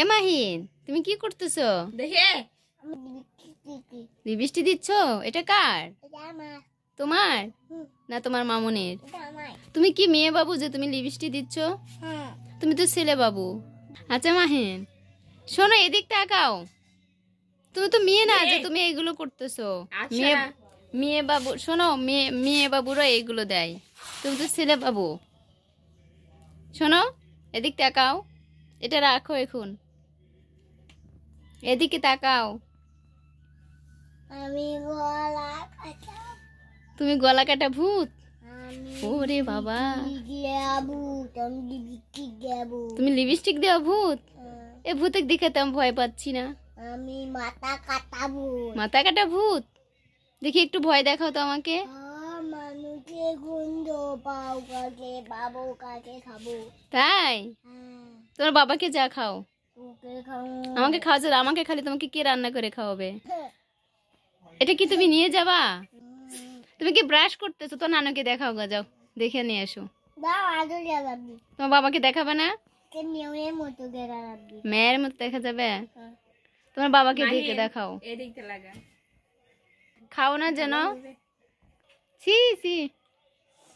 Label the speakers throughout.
Speaker 1: এ মাহিন, তুমি কি করতেছো?
Speaker 2: দেখে
Speaker 1: লিপস্টিক দিচ্ছ? এটা কার? তোমার না তোমার মামুনের? তুমি কি মেয়ে বাবু যে তুমি লিপস্টিক দিচ্ছ? তুমি তো ছেলে বাবু। আচ্ছা মাহিন শোনো, এদিক তাকাও। তুমি তো মেয়ে না যে তুমি এইগুলো করতেছো। মেয়ে মেয়ে বাবু, শোনো, মেয়ে বাবুরা এইগুলো দেয়, তুমি তো ছেলে বাবু। শোনো, এদিক তাকাও, এটা রাখো এখন, এদিকে তাকাও। তুমি গলা কাটা ভূত? ওরে বাবা, তুমি লিপস্টিক দেওয়া ভূত? এ ভূতের দিকে তো আমি ভয় পাচ্ছি না।
Speaker 3: আমি মাথা কাটা ভূত।
Speaker 1: মাথা কাটা ভূত? দেখি একটু ভয় দেখাও তো আমাকে।
Speaker 3: মানুষের গন্ধ পাও কাকে, বাবু কাকে খাবো।
Speaker 1: তাই? তোমার বাবাকে যা খাও,
Speaker 3: তোকে খাও।
Speaker 1: আমাকে খাওয়া যাবে? আমাকে খালি তোমাকে কে রান্না করে খাওয়াবে? এটা কি তুমি নিয়ে যাবা? তুমি কি ব্রাশ করতেছো? তো নানুকে দেখাও গা, যাও দেখে নিয়ে এসো।
Speaker 3: দাও আদর লাগাবি।
Speaker 1: তোমার বাবাকে দেখাবে না?
Speaker 3: কে মেয়ের মতো দেখাবি।
Speaker 1: মেয়ের মতো দেখা যাবে? তোমার বাবাকে দেখে দেখাও।
Speaker 2: এদিকে লাগা,
Speaker 1: খাও না যেন। ছি ছি।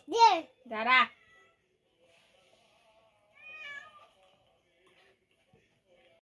Speaker 3: দে
Speaker 2: দাঁড়া।